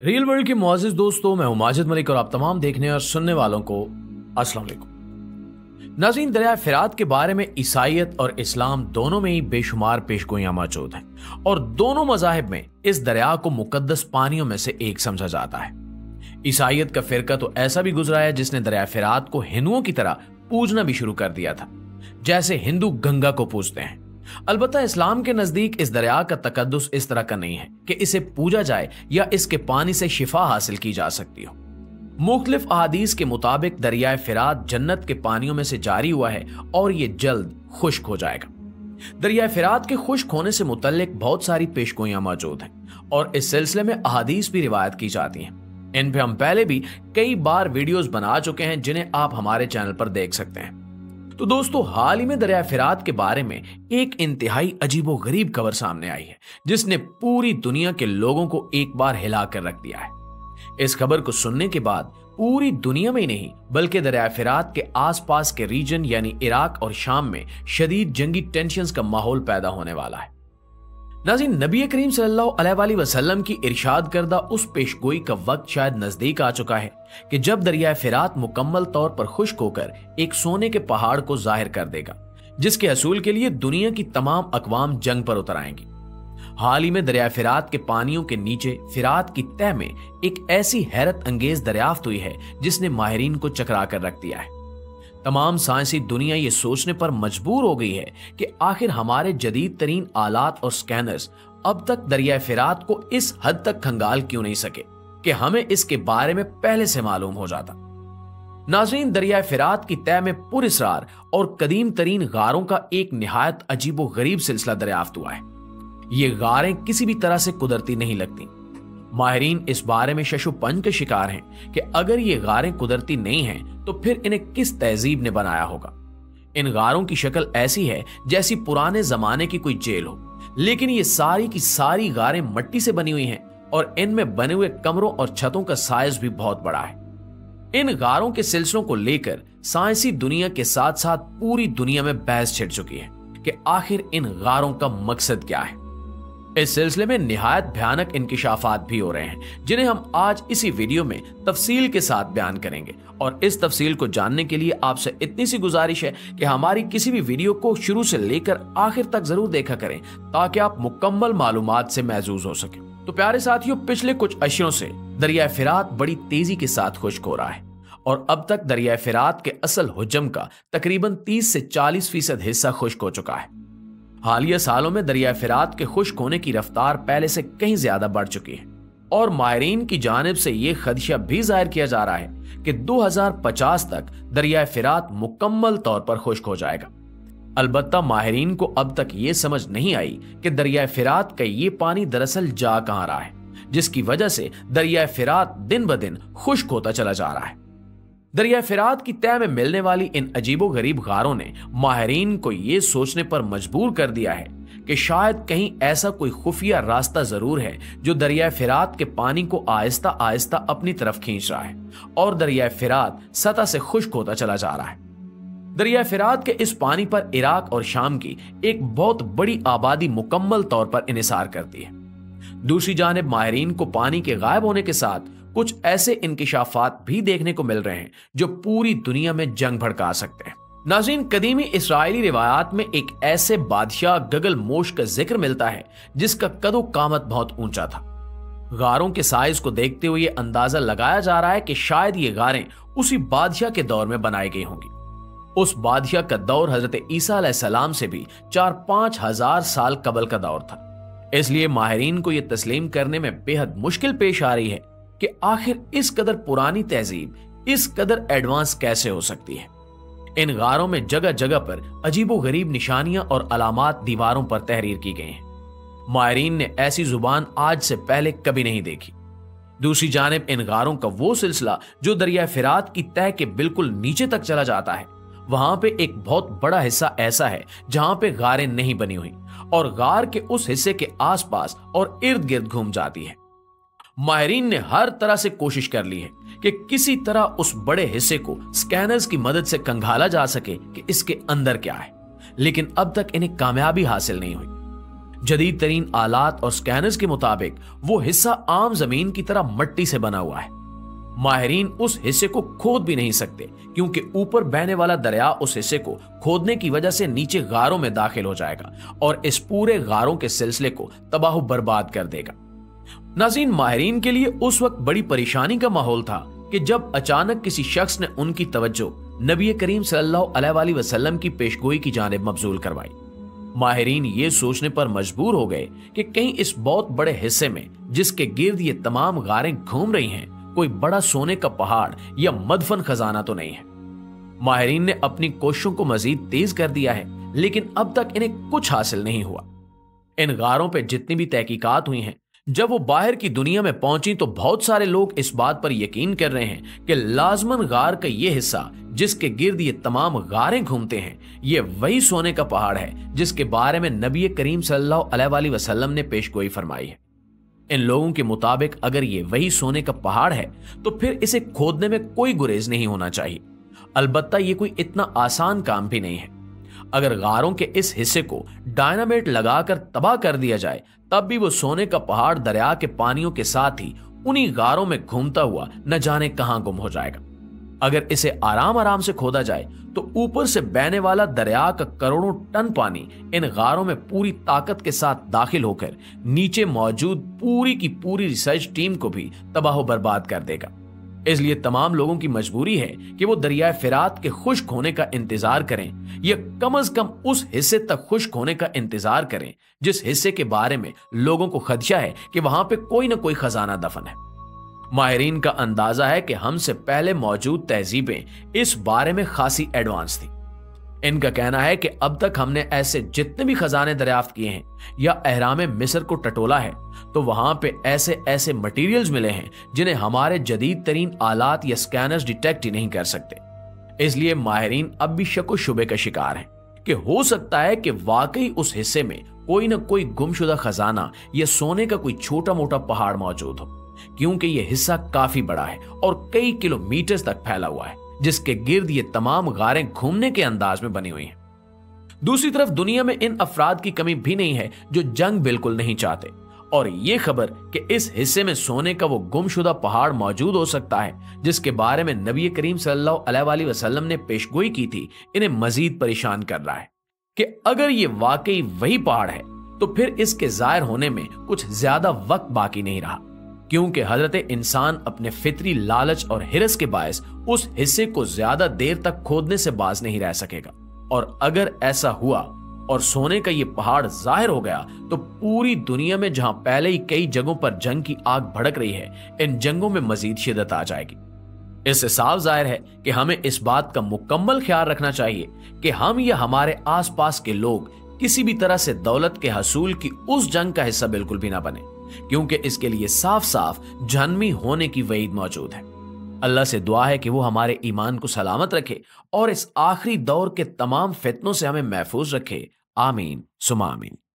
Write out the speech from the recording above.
Real world के मुआजिज दोस्तों, मैं हूं माजिद मलिक और आप तमाम देखने और सुनने वालों को अस्सलाम वालेकुम। नाज़रीन, दरिया फिरात के बारे में ईसाईयत और इस्लाम दोनों में ही बेशुमार पेशगोइयां मौजूद हैं और दोनों मज़ाहिब में इस दरिया को मुकद्दस पानियों में से एक समझा जाता है। ईसाईयत का फिरका तो ऐसा भी गुजरा है जिसने दरिया फिरात को हिंदुओं की तरह पूजना भी शुरू कर दिया था, जैसे हिंदू गंगा को पूजते हैं। अलबत्ता इस्लाम के नजदीक इस दरिया का तकद्दुस इस तरह का नहीं है कि इसे पूजा जाए या इसके पानी से शिफा हासिल की जा सकती हो। मुख्तलिफ अहादीस के मुताबिक दरिया फिरात जन्नत के पानियों में से जारी हुआ है और ये जल्द खुश्क हो जाएगा। दरिया फिरात के खुश्क होने से मुतल्लिक बहुत सारी पेशगोइयां मौजूद हैं और इस सिलसिले में अहादीस भी रिवायत की जाती हैं। इन पे हम पहले भी कई बार वीडियोस बना चुके हैं जिन्हें आप हमारे चैनल पर देख सकते हैं। तो दोस्तों, हाल ही में दरिया फिरात के बारे में एक इंतहाई अजीबो गरीब खबर सामने आई है जिसने पूरी दुनिया के लोगों को एक बार हिला कर रख दिया है। इस खबर को सुनने के बाद पूरी दुनिया में ही नहीं बल्कि दरिया फिरात के आसपास के रीजन यानी इराक और शाम में शदीद जंगी टेंशंस का माहौल पैदा होने वाला है। नाज़रीन, नबी करीम सल्लल्लाहु अलैहि वसल्लम की इरशाद करदा उस पेशगोई का वक्त शायद नजदीक आ चुका है कि जब दरिया फिरात मुकम्मल तौर पर खुश्क होकर एक सोने के पहाड़ को जाहिर कर देगा, जिसके हसूल के लिए दुनिया की तमाम अकवाम जंग पर उतर आएंगी। हाल ही में दरिया फिरात के पानियों के नीचे फिरात की तह में एक ऐसी हैरत अंगेज दरियाफ्त हुई है जिसने माहिरीन को चकरा कर रख दिया है। तमाम साइंसी दुनिया ये सोचने पर मजबूर हो गई है कि आखिर हमारे जदीद तरीन आलात और स्कैनर्स अब तक दरिया फिरात को इस हद तक खंगाल क्यों नहीं सके कि हमें इसके बारे में पहले से मालूम हो जाता। नाज़रीन, दरिया फिरात की तह में पुरअसरार और कदीम तरीन गारों का एक निहायत अजीबो गरीब सिलसिला दरियाफ्त हुआ है। ये गारें किसी भी तरह से कुदरती नहीं लगती। माहिरीन इस बारे में शशुपंज के शिकार हैं कि अगर ये गारें कुदरती नहीं हैं तो फिर इन्हें किस तहजीब ने बनाया होगा। इन गारों की शक्ल ऐसी है जैसी पुराने जमाने की कोई जेल हो, लेकिन ये सारी की सारी गारें मिट्टी से बनी हुई हैं और इनमें बने हुए कमरों और छतों का साइज भी बहुत बड़ा है। इन गारों के सिलसिलों को लेकर साइंसी दुनिया के साथ साथ पूरी दुनिया में बहस छिड़ चुकी है कि आखिर इन गारों का मकसद क्या है। इस सिलसिले में निहायत भयानक इंकिशाफात भी हो रहे हैं जिन्हें हम आज इसी वीडियो में तफसील के साथ बयान करेंगे। और इस तफसील को जानने के लिए आपसे इतनी सी गुजारिश है कि हमारी किसी भी वीडियो को शुरू से लेकर आखिर तक जरूर देखा करें ताकि आप मुकम्मल मालूमात से महजूज हो सके। तो प्यारे साथियों, पिछले कुछ अशरों से दरिया फिरात बड़ी तेजी के साथ खुश्क हो रहा है और अब तक दरिया फिरात के असल हुज्म का तकरीबन 30 से 40% हिस्सा खुश्क हो चुका है। हालिया सालों में दरिया फिरात के खुश्क होने की रफ्तार पहले से कहीं ज्यादा बढ़ चुकी है और माहिरीन की जानिब से यह खदशा भी जाहिर किया जा रहा है कि 2050 तक दरिया फिरात मुकम्मल तौर पर खुश्क हो जाएगा। अलबत्ता माहिरीन को अब तक ये समझ नहीं आई कि दरिया फिरात का ये पानी दरअसल जा कहां रहा है, जिसकी वजह से दरिया फिरात दिन ब दिन खुश्क होता चला जा रहा है। दरिया फिरात की तह में मिलने वाली इन अजीबो गरीब गारों ने माहिरीन को यह सोचने पर मजबूर कर दिया है कि शायद कहीं ऐसा कोई खुफिया रास्ता जरूर है जो दरिया फिरात के पानी को आहिस्ता आहिस्ता अपनी तरफ खींच रहा है और दरिया फिरात सतह से खुश्क होता चला जा रहा है। दरिया फिरात के इस पानी पर इराक और शाम की एक बहुत बड़ी आबादी मुकम्मल तौर पर इन्हिसार करती है। दूसरी जानिब माहिरीन को पानी के गायब होने के साथ कुछ ऐसे इंकिशाफात भी देखने को मिल रहे हैं जो पूरी दुनिया में जंग भड़का सकते हैं। नाज़रीन, कदीमी इस्राएली रिवायात में एक ऐसे बादशाह गगलमोश का जिक्र मिलता है जिसका कदो कामत बहुत ऊंचा था। गारों के साइज को देखते हुए ये अंदाजा लगाया जा रहा है कि शायद ये गारें उसी बादशाह के दौर में बनाई गई होंगी। उस बादशाह का दौर हजरत ईसा अलैहिस्सलाम से भी 4-5 हजार साल कबल का दौर था। इसलिए माहिरीन को यह तस्लीम करने में बेहद मुश्किल पेश आ रही है कि आखिर इस कदर पुरानी तहजीब इस कदर एडवांस कैसे हो सकती है। इन गारों में जगह जगह पर अजीबो गरीब निशानियां और अलामात दीवारों पर तहरीर की गई हैं। माहिरीन ने ऐसी जुबान आज से पहले कभी नहीं देखी। दूसरी जानिब इन गारों का वो सिलसिला जो दरिया फिरात की तह के बिल्कुल नीचे तक चला जाता है, वहां पे एक बहुत बड़ा हिस्सा ऐसा है जहां पे गारें नहीं बनी हुई और गार के उस हिस्से के आसपास और इर्द गिर्द घूम जाती है। माहिरीन ने हर तरह से कोशिश कर ली है कि किसी तरह उस बड़े हिस्से को स्कैनर्स की मदद से कंघाला जा सके कि इसके अंदर क्या है, लेकिन अब तक इन्हें कामयाबी हासिल नहीं हुई। जदीद तरीन आलात और स्कैनर्स के मुताबिक वो हिस्सा आम जमीन की तरह मिट्टी से बना हुआ है। माहिरीन उस हिस्से को खोद भी नहीं सकते क्योंकि ऊपर बहने वाला दरिया उस हिस्से को खोदने की वजह से नीचे गारों में दाखिल हो जाएगा और इस पूरे गारों के सिलसिले को तबाह बर्बाद कर देगा। नाज़रीन, माहिरीन के लिए उस वक्त बड़ी परेशानी का माहौल था कि जब अचानक किसी शख्स ने उनकी तवज्जो नबी करीम सल्लल्लाहु अलैहि वसल्लम की पेशगोई की जानिब मबजूल करवाई। माहिरीन ये सोचने पर मजबूर हो गए कि कहीं इस बहुत बड़े हिस्से में जिसके गिर्द ये तमाम गारें घूम रही हैं कोई बड़ा सोने का पहाड़ या मदफन खजाना तो नहीं है। माहिरीन ने अपनी कोशिशों को मजीद तेज कर दिया है, लेकिन अब तक इन्हें कुछ हासिल नहीं हुआ। इन गारों पे जितनी भी तहकीकात हुई हैं, जब वो बाहर की दुनिया में पहुंची तो बहुत सारे लोग इस बात पर यकीन कर रहे हैं कि लाजमन गार का ये हिस्सा जिसके गिर्द ये तमाम गारें घूमते हैं, ये वही सोने का पहाड़ है जिसके बारे में नबी करीम सल्लल्लाहु अलैहि वसल्लम ने पेशगोई फरमाई है। इन लोगों के मुताबिक अगर ये वही सोने का पहाड़ है तो फिर इसे खोदने में कोई गुरेज नहीं होना चाहिए। अलबत्ता ये कोई इतना आसान काम भी नहीं है। अगर गारों के इस हिस्से को डायनामाइट लगाकर तबाह कर दिया जाए तब भी वो सोने का पहाड़ दरिया के पानियों के साथ ही उन्हीं गारों में घूमता हुआ न जाने कहां गुम हो जाएगा। अगर इसे आराम आराम से खोदा जाए तो ऊपर से बहने वाला दरिया का करोड़ों टन पानी इन गारों में पूरी ताकत के साथ दाखिल होकर नीचे मौजूद पूरी की पूरी रिसर्च टीम को भी तबाह बर्बाद कर देगा। इसलिए तमाम लोगों की मजबूरी है कि वो दरिया फिरात के खुश्क होने का इंतजार करें या कम से कम उस हिस्से तक खुश्क होने का इंतजार करें जिस हिस्से के बारे में लोगों को खदशा है कि वहां पे कोई ना कोई खजाना दफन है। माहिरीन का अंदाजा है कि हमसे पहले मौजूद तहजीबें इस बारे में खासी एडवांस थी। इनका कहना है कि अब तक हमने ऐसे जितने भी खजाने दरियाफ्त किए हैं या अहराम मिस्र को टटोला है तो वहां पे ऐसे ऐसे मटेरियल्स मिले हैं जिन्हें हमारे जदीद तरीन आलात या स्कैनर्स डिटेक्ट ही नहीं कर सकते। इसलिए माहिरीन अब भी शक व शुबे का शिकार हैं कि हो सकता है कि वाकई उस हिस्से में कोई ना कोई गुमशुदा खजाना या सोने का कोई छोटा मोटा पहाड़ मौजूद हो, क्योंकि यह हिस्सा काफी बड़ा है और कई किलोमीटर तक फैला हुआ है जिसके गिर्द ये तमाम गारें घूमने के अंदाज में बनी हुई हैं। दूसरी तरफ दुनिया में इन अफराद की कमी भी नहीं है जो जंग बिल्कुल नहीं चाहते, और ये खबर कि इस हिस्से में सोने का वो गुमशुदा पहाड़ मौजूद हो सकता है जिसके बारे में नबी करीम सल्लल्लाहु अलैहि वसल्लम ने पेशगोई की थी, इन्हें मजीद परेशान कर रहा है कि अगर ये वाकई वही पहाड़ है तो फिर इसके जाहिर होने में कुछ ज्यादा वक्त बाकी नहीं रहा, क्योंकि हजरत इंसान अपने फितरी लालच और हिरस के बायस उस हिस्से को ज्यादा देर तक खोदने से बाज नहीं रह सकेगा। और अगर ऐसा हुआ और सोने का ये पहाड़ जाहिर हो गया तो पूरी दुनिया में जहां पहले ही कई जगहों पर जंग की आग भड़क रही है, इन जंगों में मजीद शिद्दत आ जाएगी। इससे साफ जाहिर है कि हमें इस बात का मुकम्मल ख्याल रखना चाहिए कि हम या हमारे आसपास के लोग किसी भी तरह से दौलत के हसूल की उस जंग का हिस्सा बिल्कुल भी ना बने, क्योंकि इसके लिए साफ साफ जहन्नमी होने की वईद मौजूद है। अल्लाह से दुआ है कि वो हमारे ईमान को सलामत रखे और इस आखिरी दौर के तमाम फितनों से हमें महफूज रखे। आमीन सुमा आमीन।